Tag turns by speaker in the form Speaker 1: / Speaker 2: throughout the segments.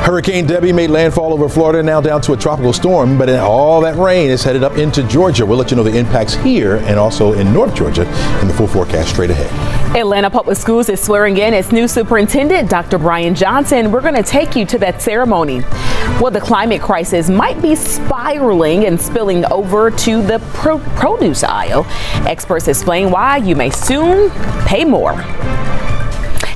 Speaker 1: Hurricane Debby made landfall over Florida, now down to a tropical storm, but all that rain is headed up into Georgia. We'll let you know the impacts here and also in North Georgia in the full forecast straight ahead.
Speaker 2: Atlanta Public Schools is swearing in its new superintendent, Dr. Brian Johnson. We're going to take you to that ceremony. Well, the climate crisis might be spiraling and spilling over to the produce aisle. Experts explain why you may soon pay more.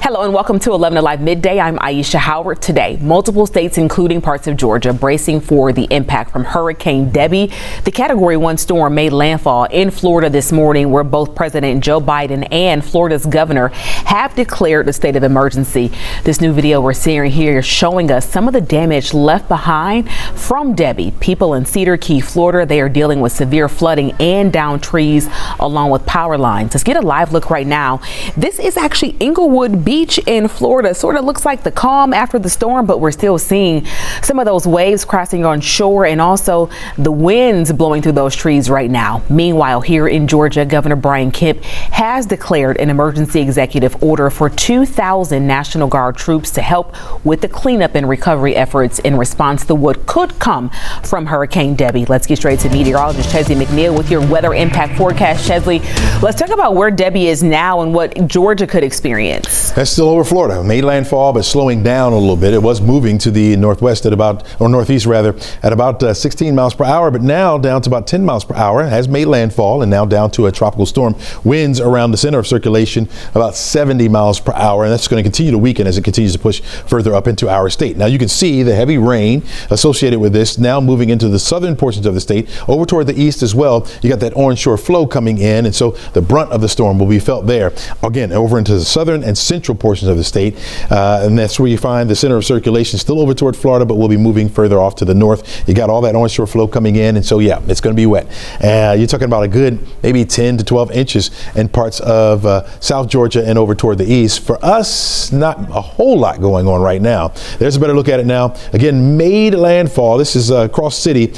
Speaker 2: Hello and welcome to 11Alive Midday. I'm Aisha Howard. Today, multiple states, including parts of Georgia, bracing for the impact from Hurricane Debby. The Category 1 storm made landfall in Florida this morning, where both President Joe Biden and Florida's governor have declared a state of emergency. This new video we're seeing here is showing us some of the damage left behind from Debby. People in Cedar Key, Florida, they are dealing with severe flooding and downed trees along with power lines. Let's get a live look right now. This is actually Inglewood Beach in Florida. Sort of looks like the calm after the storm, but we're still seeing some of those waves crashing on shore and also the winds blowing through those trees right now. Meanwhile, here in Georgia, Governor Brian Kemp has declared an emergency executive order for 2,000 National Guard troops to help with the cleanup and recovery efforts in response to what could come from Hurricane Debby. Let's get straight to meteorologist Chesley McNeil with your weather impact forecast. Chesley, let's talk about where Debby is now and what Georgia could experience.
Speaker 1: That's still over Florida. Made landfall, but slowing down a little bit. It was moving to the northwest at about, or northeast rather, at about 16 miles per hour, but now down to about 10 miles per hour. Has made landfall and now down to a tropical storm. Winds around the center of circulation about 70 miles per hour, and that's going to continue to weaken as it continues to push further up into our state. Now you can see the heavy rain associated with this now moving into the southern portions of the state, over toward the east as well. You got that onshore flow coming in, and so the brunt of the storm will be felt there. Again, over into the southern and central portions of the state, and that's where you find the center of circulation still over toward Florida, but we'll be moving further off to the north. You got all that onshore flow coming in, and so yeah, it's going to be wet. You're talking about a good maybe 10 to 12 inches in parts of South Georgia and over toward the east. For us, not a whole lot going on right now. There's a better look at it now. Again, made landfall. This is Cross City,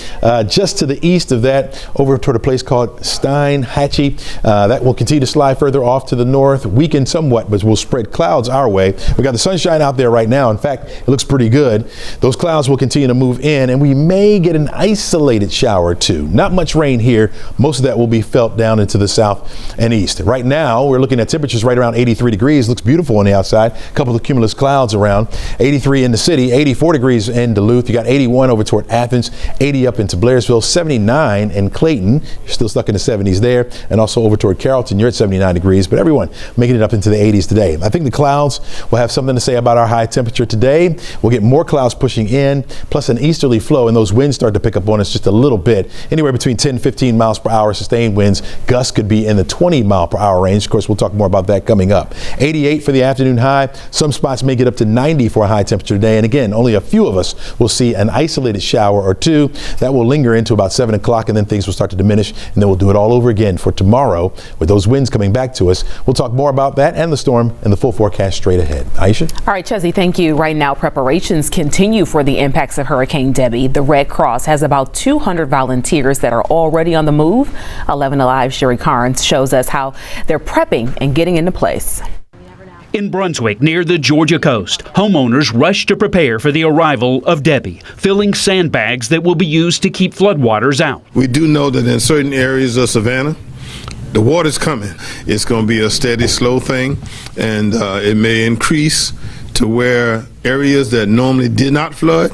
Speaker 1: just to the east of that, over toward a place called Steinhatchee. That will continue to slide further off to the north, weaken somewhat, but will spread clouds our way. We got the sunshine out there right now. In fact, it looks pretty good. Those clouds will continue to move in, and we may get an isolated shower or two. Not much rain here. Most of that will be felt down into the south and east. Right now, we're looking at temperatures right around 83 degrees. Looks beautiful on the outside. A couple of cumulus clouds around. 83 in the city, 84 degrees in Duluth. You got 81 over toward Athens, 80 up into Blairsville, 79 in Clayton. You're still stuck in the 70s there. And also over toward Carrollton, you're at 79 degrees, but everyone making it up into the 80s today. I think the clouds will have something to say about our high temperature today. We'll get more clouds pushing in, plus an easterly flow, and those winds start to pick up on us just a little bit. Anywhere between 10 and 15 miles per hour sustained winds. Gusts could be in the 20 mile per hour range. Of course, we'll talk more about that coming up. 88 for the afternoon high. Some spots may get up to 90 for a high temperature today. And again, only a few of us will see an isolated shower or two. That will linger into about 7 o'clock, and then things will start to diminish, and then we'll do it all over again for tomorrow with those winds coming back to us. We'll talk more about that and the storm and the full forecast straight ahead. Aisha?
Speaker 2: All right, Chesley, thank you. Right now, preparations continue for the impacts of Hurricane Debby. The Red Cross has about 200 volunteers that are already on the move. 11Alive Sherry Carnes shows us how they're prepping and getting into place.
Speaker 3: In Brunswick, near the Georgia coast, homeowners rush to prepare for the arrival of Debby, filling sandbags that will be used to keep floodwaters out.
Speaker 4: We do know that in certain areas of Savannah, the water's coming. It's going to be a steady, slow thing, and it may increase to where areas that normally did not flood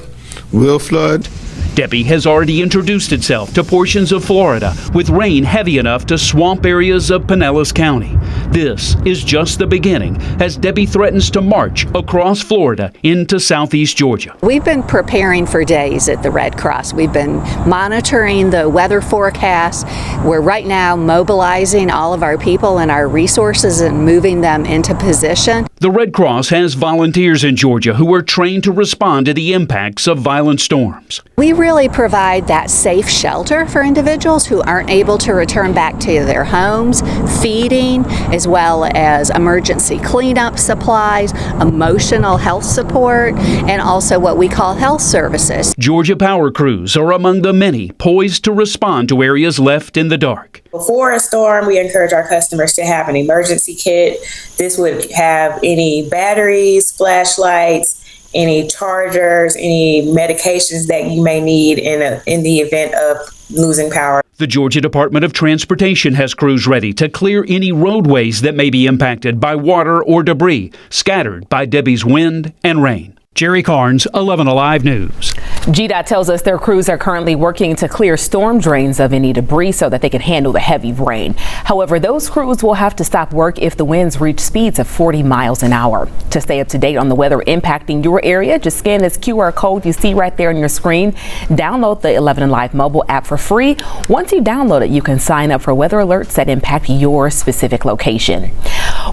Speaker 4: will flood.
Speaker 3: Debby has already introduced itself to portions of Florida, with rain heavy enough to swamp areas of Pinellas County. This is just the beginning as Debby threatens to march across Florida into southeast Georgia.
Speaker 5: We've been preparing for days at the Red Cross. We've been monitoring the weather forecast. We're right now mobilizing all of our people and our resources and moving them into position.
Speaker 3: The Red Cross has volunteers in Georgia who are trained to respond to the impacts of violent storms.
Speaker 5: We really provide that safe shelter for individuals who aren't able to return back to their homes, feeding, as well as emergency cleanup supplies, emotional health support, and also what we call health services.
Speaker 3: Georgia power crews are among the many poised to respond to areas left in the dark.
Speaker 6: Before a storm, we encourage our customers to have an emergency kit. This would have any batteries, flashlights, any chargers, any medications that you may need in the event of losing power.
Speaker 3: The Georgia Department of Transportation has crews ready to clear any roadways that may be impacted by water or debris scattered by Debbie's wind and rain. Jerry Carnes, 11Alive News.
Speaker 2: GDOT tells us their crews are currently working to clear storm drains of any debris so that they can handle the heavy rain. However, those crews will have to stop work if the winds reach speeds of 40 miles an hour. To stay up to date on the weather impacting your area, just scan this QR code you see right there on your screen. Download the 11Alive mobile app for free. Once you download it, you can sign up for weather alerts that impact your specific location.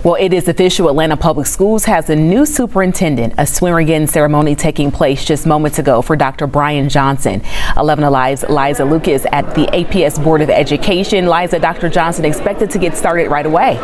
Speaker 2: Well, it is official. Atlanta Public Schools has a new superintendent. A swearing-in ceremony taking place just moments ago for Dr. Brian Johnson. 11Alive's Liza Lucas at the APS Board of Education. Liza, Dr. Johnson expected to get started right away.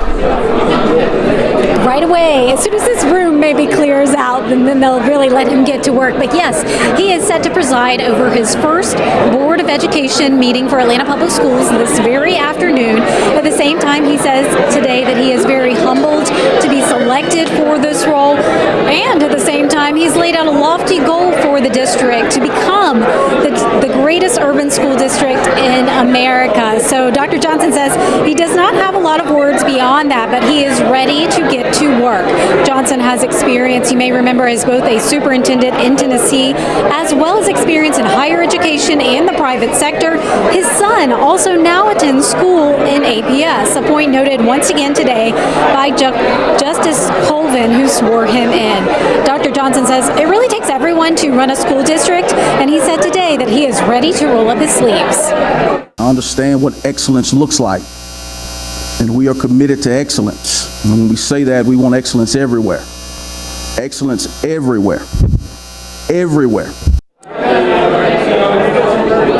Speaker 7: Right away. As soon as this room maybe clears out, then they'll really let him get to work. But yes, he is set to preside over his first Board of Education meeting for Atlanta Public Schools this very afternoon. At the same time, he says today that he is very humbled to be selected for this role. And at the same time, he's laid out a lofty goal for the district to become the greatest urban school district in America. So Dr. Johnson says he does not have a lot of words beyond that, but he is ready to get to work. Johnson has experience, you may remember, as both a superintendent in Tennessee, as well as experience in higher education and the private sector. His son also now attends school in APS, a point noted once again today by Justice Colvin, who swore him in. Dr. Johnson says it really takes everyone to run a school district, and he said today that he is ready to roll up his sleeves.
Speaker 8: I understand what excellence looks like, and we are committed to excellence. And when we say that, we want excellence everywhere. Excellence everywhere. Everywhere.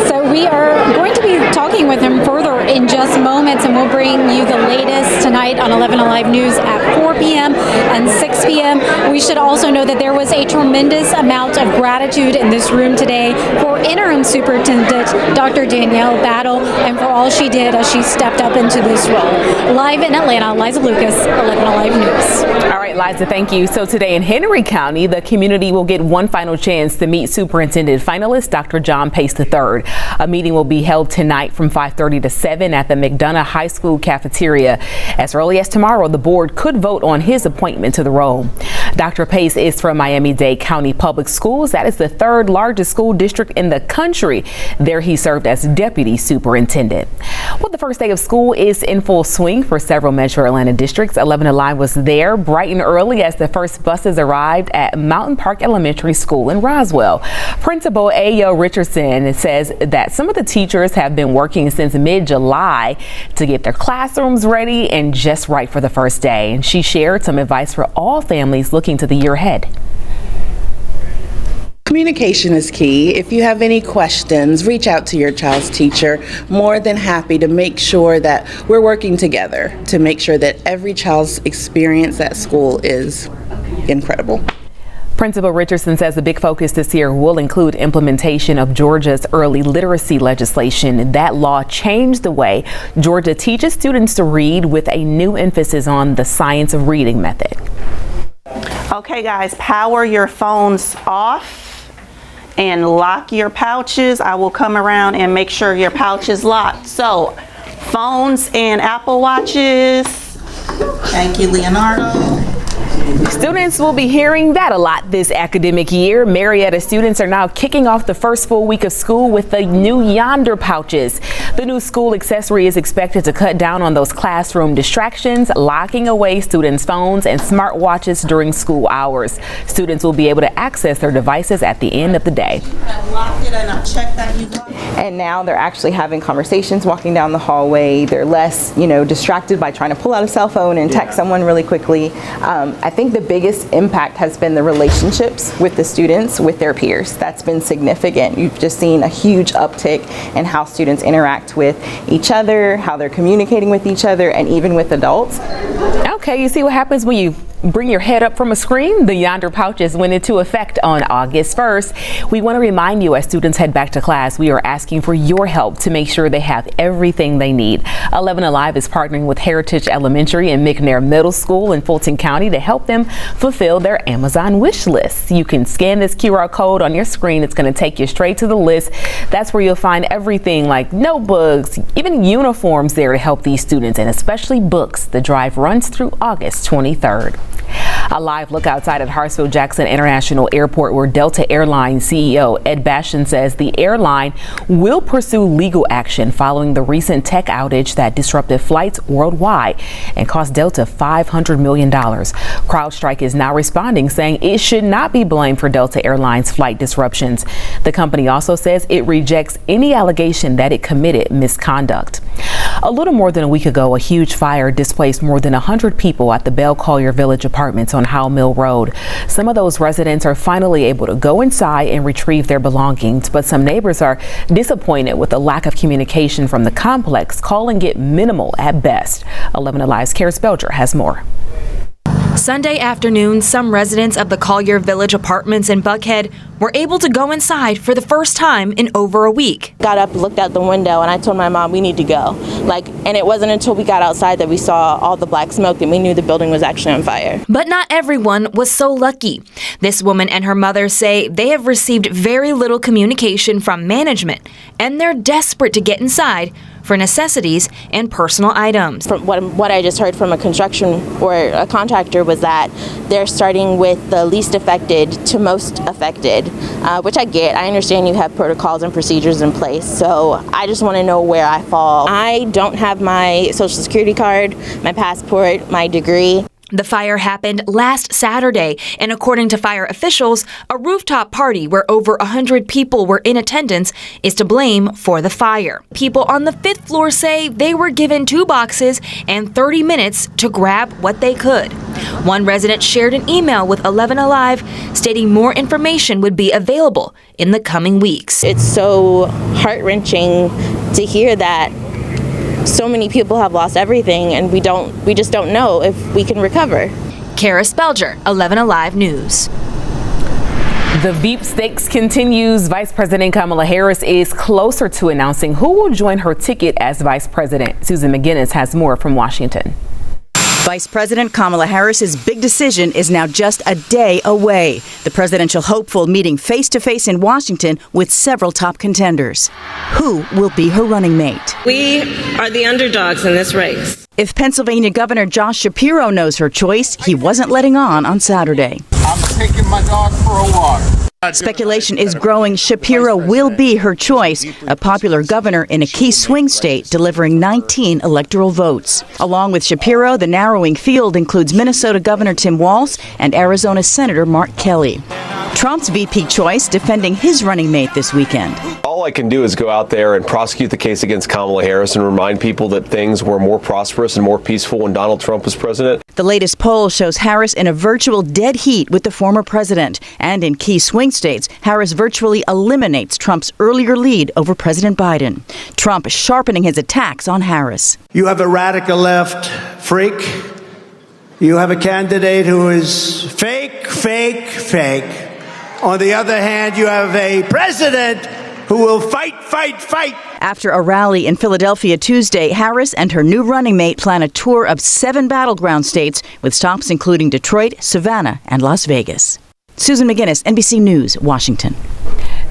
Speaker 7: So we are going to be talking with him further in just moments, and we'll bring you the latest tonight on 11Alive News at 4 p.m. and 6 p.m. We should also know that there was a tremendous amount of gratitude in this room today for interim superintendent Dr. Danielle Battle and for all she did as she stepped up into this role. Live in Atlanta, Liza Lucas, 11Alive News.
Speaker 2: All right, Liza, thank you. So today in Henry County, the community will get one final chance to meet superintendent finalist Dr. John Pace III. A meeting will be held tonight from 5:30 to 7 at the McDonough High School cafeteria. As early as tomorrow, the board could vote on his appointment to the role. Dr. Pace is from Miami-Dade County Public Schools. That is the third largest school district in the country. There he served as deputy superintendent. Well, the first day of school is in full swing for several Metro Atlanta districts. 11Alive was there bright and early as the first buses arrived at Mountain Park Elementary School in Roswell. Principal Ayo Richardson says that some of the teachers have been working since mid-July to get their classrooms ready and just right for the first day. And she shared some advice for all families looking to the year ahead.
Speaker 9: Communication is key. If you have any questions, reach out to your child's teacher. More than happy to make sure that we're working together to make sure that every child's experience at school is incredible.
Speaker 2: Principal Richardson says the big focus this year will include implementation of Georgia's early literacy legislation. That law changed the way Georgia teaches students to read with a new emphasis on the science of reading method.
Speaker 10: Okay guys, power your phones off and lock your pouches. I will come around and make sure your pouch is locked. So, phones and Apple Watches. Thank you, Leonardo.
Speaker 2: Students will be hearing that a lot this academic year. Marietta students are now kicking off the first full week of school with the new Yonder pouches. The new school accessory is expected to cut down on those classroom distractions, locking away students' phones and smartwatches during school hours. Students will be able to access their devices at the end of the day.
Speaker 11: And now they're actually having conversations walking down the hallway. They're less, distracted by trying to pull out a cell phone and text someone really quickly. I think the biggest impact has been the relationships with the students, with their peers. That's been significant. You've just seen a huge uptick in how students interact with each other, how they're communicating with each other, and even with adults.
Speaker 2: Okay, you see what happens when you bring your head up from a screen? The Yonder pouches went into effect on August 1st. We want to remind you, as students head back to class, we are asking for your help to make sure they have everything they need. 11Alive is partnering with Heritage Elementary and McNair Middle School in Fulton County to help them fulfill their Amazon wish list. You can scan this QR code on your screen. It's going to take you straight to the list. That's where you'll find everything like notebooks, even uniforms there to help these students, and especially books. The drive runs through August 23rd. A live look outside at Hartsfield-Jackson International Airport, where Delta Airlines CEO Ed Bastian says the airline will pursue legal action following the recent tech outage that disrupted flights worldwide and cost Delta $500 million. CrowdStrike is now responding, saying it should not be blamed for Delta Airlines flight disruptions. The company also says it rejects any allegation that it committed misconduct. A little more than a week ago, a huge fire displaced more than 100 people at the Bell Collier Village Apartments on Howell Mill Road. Some of those residents are finally able to go inside and retrieve their belongings, but some neighbors are disappointed with the lack of communication from the complex, calling it minimal at best. 11Alive's Karis Belger has more.
Speaker 12: Sunday afternoon, some residents of the Collier Village Apartments in Buckhead were able to go inside for the first time in over a week.
Speaker 13: Got up, looked out the window, and I told my mom we need to go. And it wasn't until we got outside that we saw all the black smoke and we knew the building was actually on fire.
Speaker 12: But not everyone was so lucky. This woman and her mother say they have received very little communication from management, and they're desperate to get inside for necessities and personal items.
Speaker 13: From what I just heard from a construction or a contractor was that they're starting with the least affected to most affected, which I get. I understand you have protocols and procedures in place, so I just want to know where I fall. I don't have my social security card, my passport, my degree.
Speaker 12: The fire happened last Saturday, and according to fire officials, a rooftop party where over 100 people were in attendance is to blame for the fire. People on the 5th floor say they were given 2 boxes and 30 minutes to grab what they could. One resident shared an email with 11Alive stating more information would be available in the coming weeks.
Speaker 13: It's so heart-wrenching to hear that so many people have lost everything, and we just don't know if we can recover.
Speaker 12: Karis Belger, 11Alive News.
Speaker 2: The Veep Stakes continues. Vice President Kamala Harris is closer to announcing who will join her ticket as vice president. Susan McGinnis has more from Washington.
Speaker 14: Vice President Kamala Harris's big decision is now just a day away. The presidential hopeful meeting face-to-face in Washington with several top contenders. Who will be her running mate?
Speaker 15: We are the underdogs in this race.
Speaker 14: If Pennsylvania Governor Josh Shapiro knows her choice, he wasn't letting on Saturday.
Speaker 16: I'm taking my dog for a walk.
Speaker 14: Speculation is growing Shapiro will be her choice, a popular governor in a key swing state delivering 19 electoral votes. Along with Shapiro, the narrowing field includes Minnesota Governor Tim Walz and Arizona Senator Mark Kelly. Trump's VP choice defending his running mate this weekend.
Speaker 17: All I can do is go out there and prosecute the case against Kamala Harris and remind people that things were more prosperous and more peaceful when Donald Trump was president.
Speaker 14: The latest poll shows Harris in a virtual dead heat with the former president. And in key swing states, Harris virtually eliminates Trump's earlier lead over President Biden. Trump sharpening his attacks on Harris.
Speaker 18: You have a radical left freak. You have a candidate who is fake, fake, fake. On the other hand, you have a president who will fight, fight, fight.
Speaker 14: After a rally in Philadelphia Tuesday, Harris and her new running mate plan a tour of 7 battleground states with stops including Detroit, Savannah, and Las Vegas. Susan McGinnis, NBC News, Washington.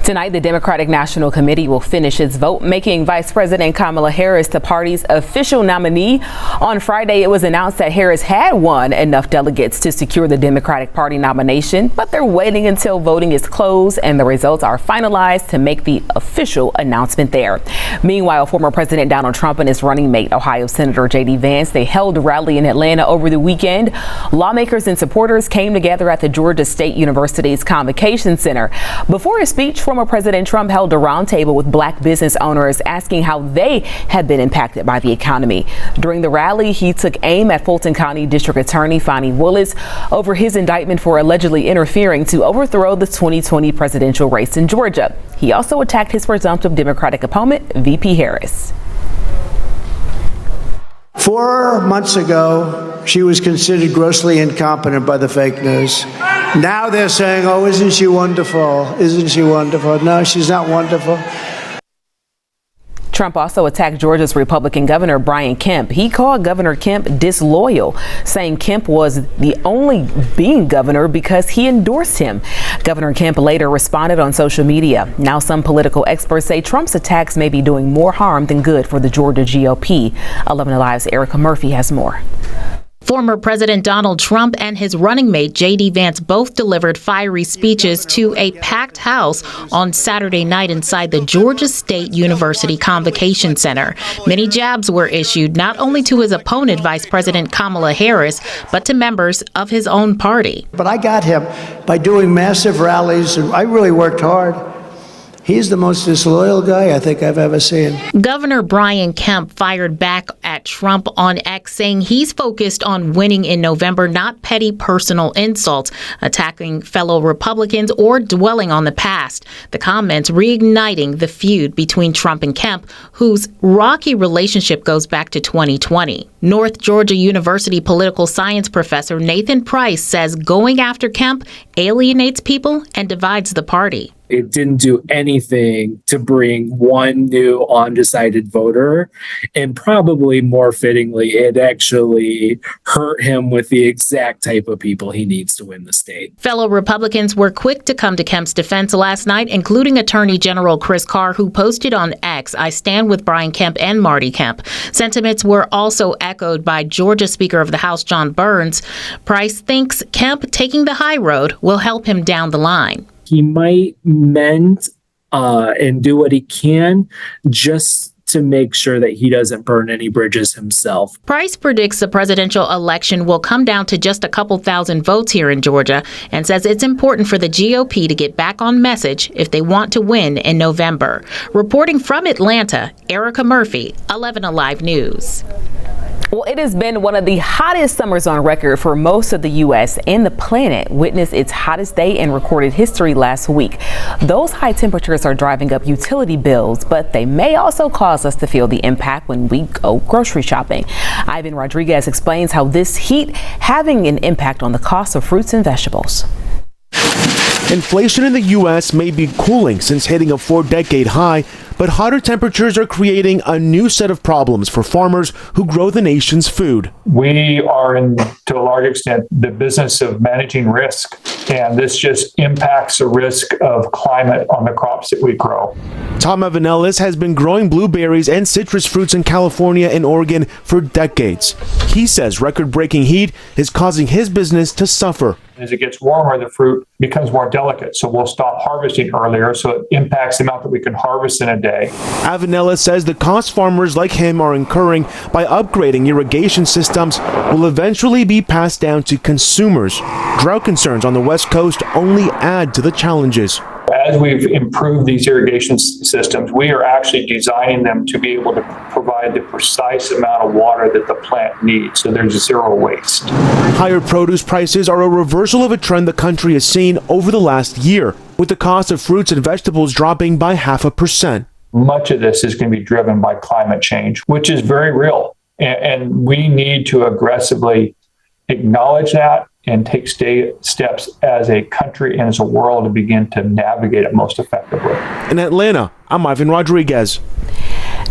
Speaker 2: Tonight, the Democratic National Committee will finish its vote, making Vice President Kamala Harris the party's official nominee. On Friday, it was announced that Harris had won enough delegates to secure the Democratic Party nomination, but they're waiting until voting is closed and the results are finalized to make the official announcement there. Meanwhile, former President Donald Trump and his running mate, Ohio Senator J.D. Vance, they held a rally in Atlanta over the weekend. Lawmakers and supporters came together at the Georgia State University's Convocation Center. Before his speech, former President Trump held a roundtable with black business owners asking how they had been impacted by the economy. During the rally, he took aim at Fulton County District Attorney Fani Willis over his indictment for allegedly interfering to overthrow the 2020 presidential race in Georgia. He also attacked his presumptive Democratic opponent, VP Harris.
Speaker 18: 4 months ago, she was considered grossly incompetent by the fake news. Now they're saying, oh, isn't she wonderful? Isn't she wonderful? No, she's not wonderful.
Speaker 2: Trump also attacked Georgia's Republican Governor Brian Kemp. He called Governor Kemp disloyal, saying Kemp was the only being governor because he endorsed him. Governor Kemp later responded on social media. Now some political experts say Trump's attacks may be doing more harm than good for the Georgia GOP. 11Alive's Erica Murphy has more.
Speaker 19: Former President Donald Trump and his running mate J.D. Vance both delivered fiery speeches to a packed house on Saturday night inside the Georgia State University Convocation Center. Many jabs were issued not only to his opponent, Vice President Kamala Harris, but to members of his own party.
Speaker 18: But I got him by doing massive rallies, and I really worked hard. He's the most disloyal guy I think I've ever seen.
Speaker 19: Governor Brian Kemp fired back at Trump on X, saying he's focused on winning in November, not petty personal insults, attacking fellow Republicans, or dwelling on the past. The comments reigniting the feud between Trump and Kemp, whose rocky relationship goes back to 2020. North Georgia University political science professor Nathan Price says going after Kemp alienates people and divides the party.
Speaker 20: It didn't do anything to bring one new undecided voter, and probably more fittingly, it actually hurt him with the exact type of people he needs to win the state.
Speaker 19: Fellow Republicans were quick to come to Kemp's defense last night, including Attorney General Chris Carr, who posted on X, "I stand with Brian Kemp and Marty Kemp." Sentiments were also echoed by Georgia Speaker of the House John Burns. Price thinks Kemp taking the high road will help him down the line.
Speaker 20: He might mend and do what he can just to make sure that he doesn't burn any bridges himself.
Speaker 19: Price predicts the presidential election will come down to just a couple thousand votes here in Georgia and says it's important for the GOP to get back on message if they want to win in November. Reporting from Atlanta, Erica Murphy, 11Alive News.
Speaker 2: Well, it has been one of the hottest summers on record for most of the U.S. and the planet witnessed its hottest day in recorded history last week. Those high temperatures are driving up utility bills, but they may also cause us to feel the impact when we go grocery shopping. Ivan Rodriguez explains how this heat having an impact on the cost of fruits and vegetables.
Speaker 21: Inflation in the U.S. may be cooling since hitting a 4-decade high, but hotter temperatures are creating a new set of problems for farmers who grow the nation's food.
Speaker 22: We are in, to a large extent, the business of managing risk, and this just impacts the risk of climate on the crops that we grow.
Speaker 21: Tom Evanellis has been growing blueberries and citrus fruits in California and Oregon for decades. He says record-breaking heat is causing his business to suffer.
Speaker 22: As it gets warmer, the fruit becomes more delicate, so we'll stop harvesting earlier, so it impacts the amount that we can harvest in a day.
Speaker 21: Avanella says the cost farmers like him are incurring by upgrading irrigation systems will eventually be passed down to consumers. Drought concerns on the West Coast only add to the challenges.
Speaker 22: As we've improved these irrigation systems, we are actually designing them to be able to provide the precise amount of water that the plant needs, so there's zero waste.
Speaker 21: Higher produce prices are a reversal of a trend the country has seen over the last year, with the cost of fruits and vegetables dropping by 0.5%.
Speaker 22: Much of this is going to be driven by climate change, which is very real, and we need to aggressively acknowledge that and take steps as a country and as a world to begin to navigate it most effectively.
Speaker 21: In Atlanta, I'm Ivan Rodriguez.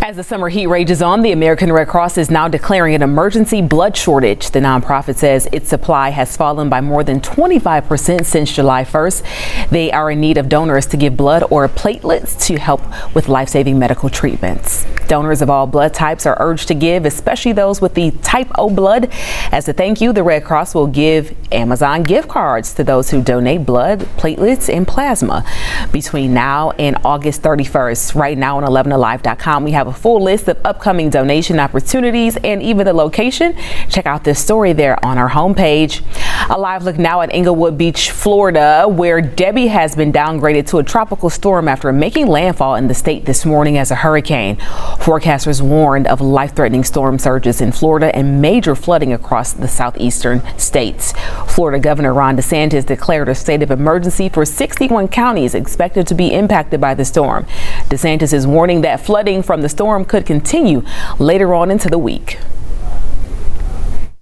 Speaker 2: As the summer heat rages on, the American Red Cross is now declaring an emergency blood shortage. The nonprofit says its supply has fallen by more than 25% since July 1st. They are in need of donors to give blood or platelets to help with life-saving medical treatments. Donors of all blood types are urged to give, especially those with the type O blood. As a thank you, the Red Cross will give Amazon gift cards to those who donate blood, platelets, and plasma between now and August 31st. Right now on 11alive.com, we have a full list of upcoming donation opportunities and even the location. Check out this story there on our homepage. A live look now at Englewood Beach, Florida, where Debby has been downgraded to a tropical storm after making landfall in the state this morning as a hurricane. Forecasters warned of life-threatening storm surges in Florida and major flooding across the southeastern states. Florida Governor Ron DeSantis declared a state of emergency for 61 counties expected to be impacted by the storm. DeSantis is warning that flooding from the storm could continue later on into the week.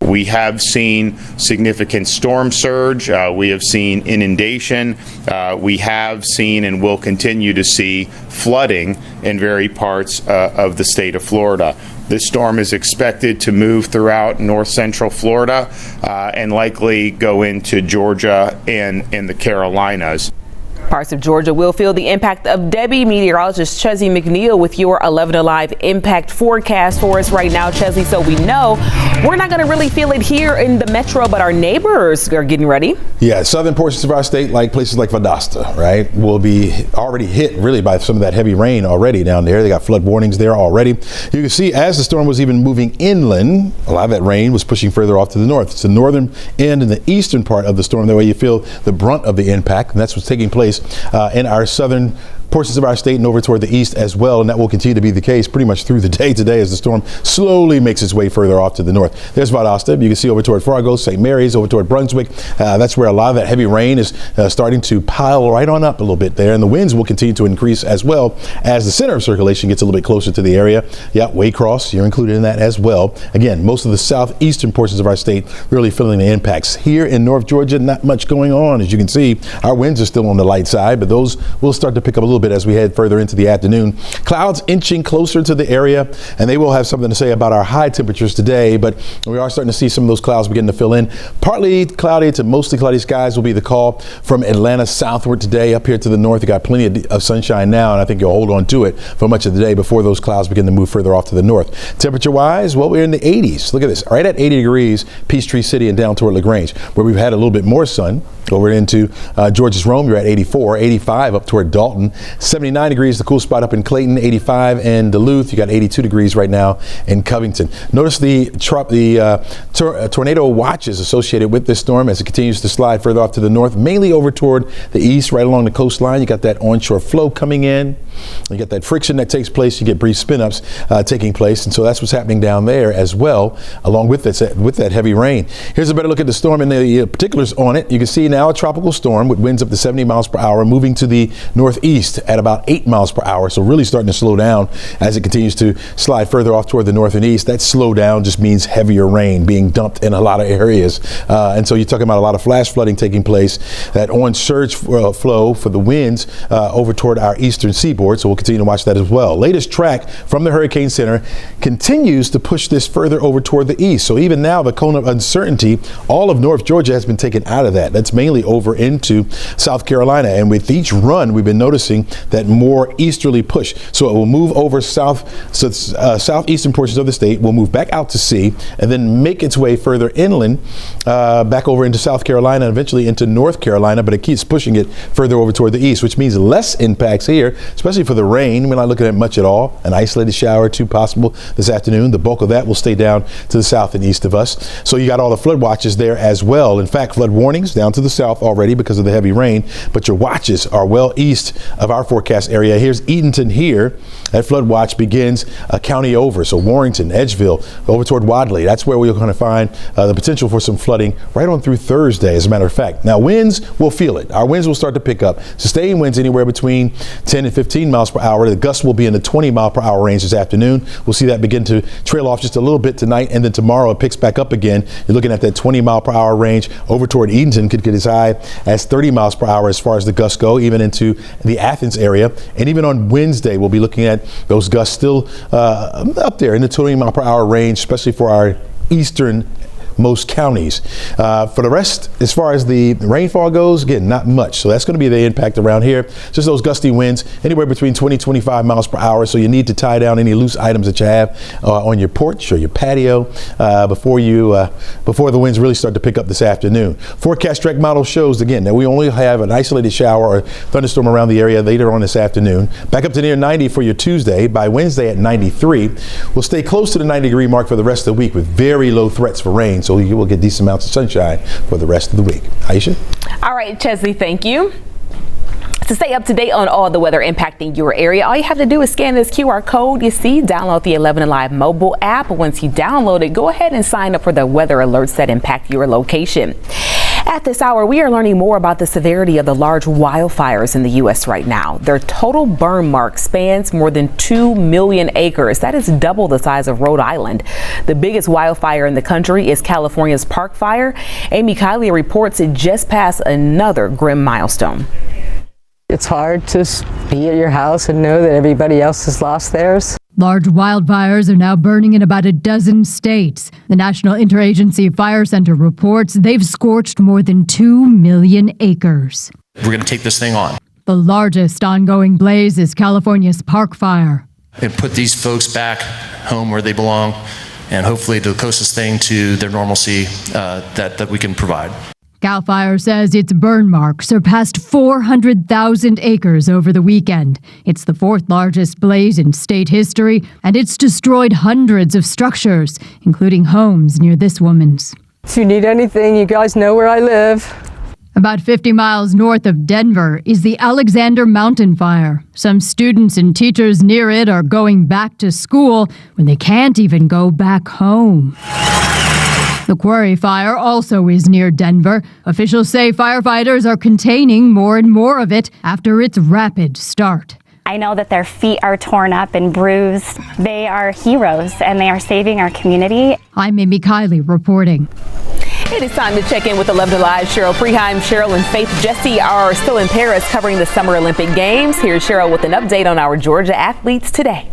Speaker 1: We have seen significant storm surge. We have seen inundation. We have seen and will continue to see flooding in various parts of the state of Florida. This storm is expected to move throughout north central Florida and likely go into Georgia and in the Carolinas.
Speaker 2: Parts of Georgia will feel the impact of Debby. Meteorologist Chesley McNeil with your 11Alive impact forecast for us right now, Chesley. So we know we're not going to really feel it here in the metro, but our neighbors are getting ready.
Speaker 4: Yeah, southern portions of our state, like places like Valdosta, right, will be already hit really by some of that heavy rain already down there. They got flood warnings there already. You can see as the storm was even moving inland, a lot of that rain was pushing further off to the north. It's the northern end and the eastern part of the storm. That way you feel the brunt of the impact, and that's what's taking place in our southern portions of our state and over toward the east as well, and that will continue to be the case pretty much through the day today as the storm slowly makes its way further off to the north. There's Valdosta. You can see over toward Fargo, St. Mary's, over toward Brunswick. That's where a lot of that heavy rain is starting to pile right on up a little bit there, and the winds will continue to increase as well as the center of circulation gets a little bit closer to the area. Yeah, Waycross, you're included in that as well. Again, most of the southeastern portions of our state really feeling the impacts. Here in North Georgia, not much going on. As you can see, our winds are still on the light side, but those will start to pick up a little bit as we head further into the afternoon. Clouds inching closer to the area, and they will have something to say about our high temperatures today, but we are starting to see some of those clouds begin to fill in. Partly cloudy to mostly cloudy skies will be the call from Atlanta southward today. Up here to the north, you got plenty of sunshine now, and I think you'll hold on to it for much of the day before those clouds begin to move further off to the north. Temperature-wise, well, we're in the 80s. Look at this, right at 80 degrees, Peachtree City and down toward LaGrange, where we've had a little bit more sun. Over into Georges Rome, you're at 84, 85 up toward Dalton, 79 degrees, the cool spot up in Clayton, 85 in Duluth. You got 82 degrees right now in Covington. Notice the tornado watches associated with this storm as it continues to slide further off to the north, mainly over toward the east, right along the coastline. You got that onshore flow coming in. You get that friction that takes place. You get brief spin-ups taking place, and so that's what's happening down there as well, along with that heavy rain. Here's a better look at the storm and the particulars on it. You can see now a tropical storm with winds up to 70 miles per hour, moving to the northeast at about 8 miles per hour. So really starting to slow down as it continues to slide further off toward the north and east. That slow down just means heavier rain being dumped in a lot of areas, and so you're talking about a lot of flash flooding taking place. That on surge flow for the winds over toward our eastern seaboard. So we'll continue to watch that as well. Latest track from the Hurricane Center continues to push this further over toward the east. So even now, the cone of uncertainty, all of North Georgia has been taken out of that. That's mainly over into South Carolina. And with each run, we've been noticing that more easterly push. So it will move over southeastern portions of the state, will move back out to sea, and then make its way further inland, back over into South Carolina, and eventually into North Carolina. But it keeps pushing it further over toward the east, which means less impacts here, especially for the rain. We're not looking at much at all. An isolated shower or two possible this afternoon. The bulk of that will stay down to the south and east of us. So you got all the flood watches there as well. In fact, flood warnings down to the south already because of the heavy rain, but your watches are well east of our forecast area. Here's Edenton here. That flood watch begins a county over. So Warrington, Edgeville, over toward Wadley. That's where we're going to find the potential for some flooding right on through Thursday, as a matter of fact. Now, winds will feel it. Our winds will start to pick up. Sustained winds anywhere between 10 and 15 miles per hour. The gusts will be in the 20 mile per hour range this afternoon. We'll see that begin to trail off just a little bit tonight, and then tomorrow it picks back up again. You're looking at that 20 mile per hour range. Over toward Edenton could get as high as 30 miles per hour as far as the gusts go, even into the Athens area. And even on Wednesday, we'll be looking at those gusts still up there in the 20 mile per hour range, especially for our eastern most counties. For the rest, as far as the rainfall goes, again, not much. So that's going to be the impact around here. Just those gusty winds, anywhere between 20 and 25 miles per hour. So you need to tie down any loose items that you have on your porch or your patio before the winds really start to pick up this afternoon. Forecast direct model shows, again, that we only have an isolated shower or thunderstorm around the area later on this afternoon. Back up to near 90 for your Tuesday. By Wednesday at 93. We'll stay close to the 90-degree mark for the rest of the week with very low threats for rain. So you will get decent amounts of sunshine for the rest of the week. Aisha?
Speaker 2: All right, Chesley, thank you. To stay up to date on all the weather impacting your area, all you have to do is scan this QR code you see, download the 11Alive mobile app. Once you download it, go ahead and sign up for the weather alerts that impact your location. At this hour, we are learning more about the severity of the large wildfires in the U.S. right now. Their total burn mark spans more than 2 million acres. That is double the size of Rhode Island. The biggest wildfire in the country is California's Park Fire. Amy Kiley reports it just passed another grim milestone.
Speaker 5: It's hard to be at your house and know that everybody else has lost theirs.
Speaker 6: Large wildfires are now burning in about a dozen states. The National Interagency Fire Center reports they've scorched more than 2 million acres.
Speaker 23: We're going to take this thing on.
Speaker 6: The largest ongoing blaze is California's Park Fire.
Speaker 23: And put these folks back home where they belong, and hopefully the closest thing to their normalcy that we can provide.
Speaker 6: CAL FIRE says its burn mark surpassed 400,000 acres over the weekend. It's the fourth largest blaze in state history, and it's destroyed hundreds of structures, including homes near this woman's.
Speaker 5: If you need anything, you guys know where I live.
Speaker 6: About 50 miles north of Denver is the Alexander Mountain Fire. Some students and teachers near it are going back to school when they can't even go back home. The Quarry Fire also is near Denver. Officials say firefighters are containing more and more of it after its rapid start.
Speaker 24: I know that their feet are torn up and bruised. They are heroes and they are saving our community.
Speaker 6: I'm Amy Kiley reporting.
Speaker 2: It is time to check in with 11Alive. Cheryl Preheim, Cheryl and Faith Jesse are still in Paris covering the Summer Olympic Games. Here's Cheryl with an update on our Georgia athletes today.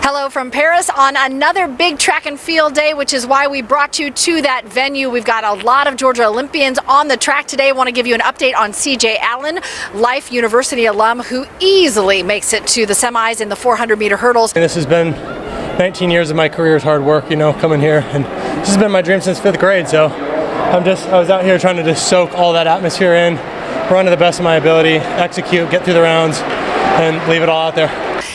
Speaker 25: Hello from Paris on another big track and field day, which is why we brought you to that venue. We've got a lot of Georgia Olympians on the track today. I want to give you an update on CJ Allen, Life University alum, who easily makes it to the semis in the 400-meter hurdles.
Speaker 26: And this has been 19 years of my career's hard work, coming here, and this has been my dream since 5th grade. So I was out here trying to just soak all that atmosphere in, run to the best of my ability, execute, get through the rounds, and leave it all out there.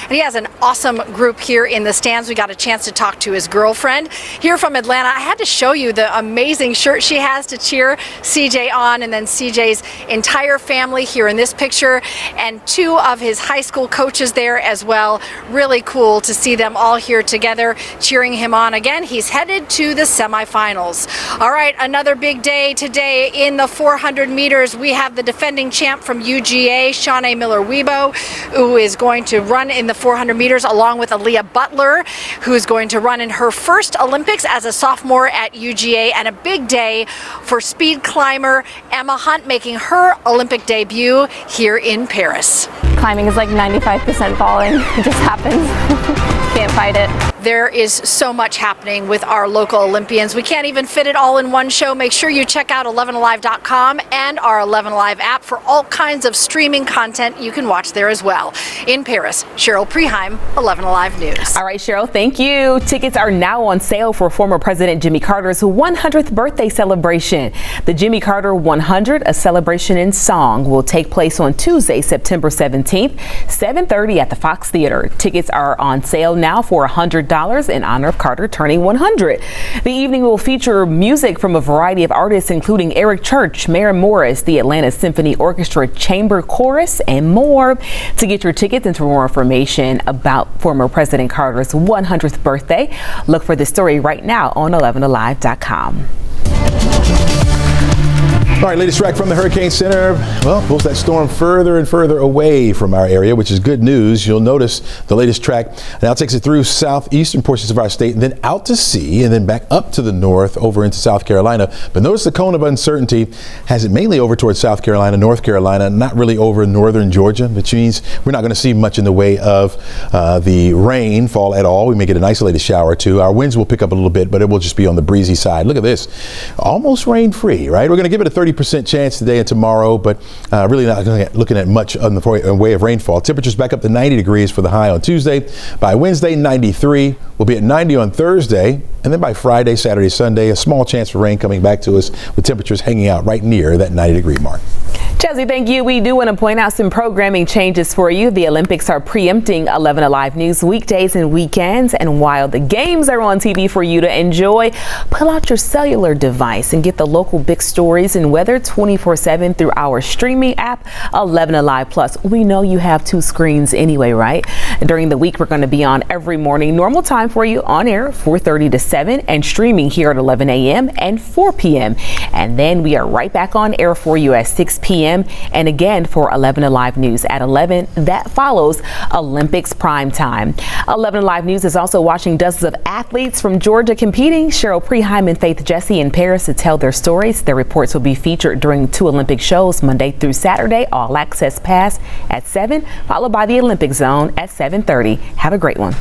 Speaker 25: And he has an awesome group here in the stands. We got a chance to talk to his girlfriend here from Atlanta. I had to show you the amazing shirt she has to cheer CJ on, and then CJ's entire family here in this picture, and 2 of his high school coaches there as well. Really cool to see them all here together cheering him on. Again, he's headed to the semifinals. All right, another big day today in the 400 meters. We have the defending champ from UGA, Shawnee Miller-Weibo, who is going to run in the 400 meters along with Aaliyah Butler, who is going to run in her first Olympics as a sophomore at UGA, and a big day for speed climber Emma Hunt making her Olympic debut here in Paris.
Speaker 24: Climbing is like 95% falling. It just happens. Can't fight it.
Speaker 25: There is so much happening with our local Olympians. We can't even fit it all in one show. Make sure you check out 11alive.com and our 11Alive app for all kinds of streaming content you can watch there as well. In Paris, Cheryl Preheim, 11Alive News.
Speaker 2: All right, Cheryl, thank you. Tickets are now on sale for former President Jimmy Carter's 100th birthday celebration. The Jimmy Carter 100, a celebration in song, will take place on Tuesday, September 17th, 7:30 at the Fox Theater. Tickets are on sale now for $100 in honor of Carter turning 100. The evening will feature music from a variety of artists, including Eric Church, Maren Morris, the Atlanta Symphony Orchestra Chamber Chorus, and more. To get your tickets and for more information about former President Carter's 100th birthday, look for this story right now on 11alive.com.
Speaker 4: All right, latest track from the Hurricane Center. Well, pulls that storm further and further away from our area, which is good news. You'll notice the latest track now takes it through southeastern portions of our state and then out to sea and then back up to the north over into South Carolina. But notice the cone of uncertainty has it mainly over towards South Carolina, North Carolina, not really over northern Georgia, which means we're not going to see much in the way of the rain fall at all. We may get an isolated shower or two. Our winds will pick up a little bit, but it will just be on the breezy side. Look at this. Almost rain free, right? We're going to give it a 30% chance today and tomorrow, but really not looking at much on the way of rainfall. Temperatures back up to 90 degrees for the high on Tuesday. By Wednesday, 93. We'll be at 90 on Thursday. And then by Friday, Saturday, Sunday, a small chance for rain coming back to us with temperatures hanging out right near that 90-degree mark.
Speaker 2: Chelsea, thank you. We do want to point out some programming changes for you. The Olympics are preempting 11Alive News weekdays and weekends. And while the games are on TV for you to enjoy, pull out your cellular device and get the local big stories and weather 24/7 through our streaming app, 11Alive Plus. We know you have two screens anyway, right? During the week, we're going to be on every morning, normal time for you on air, 4:30 to 7, and streaming here at 11 a.m. and 4 p.m. And then we are right back on air for you at 6 p.m. and again for 11Alive News at 11. That follows Olympics prime time. 11Alive News is also watching dozens of athletes from Georgia competing. Cheryl Preheim and Faith Jesse in Paris to tell their stories. Their reports will be featured during 2 Olympic shows Monday through Saturday. All access pass at 7, followed by the Olympic Zone at 7:30. Have a great one.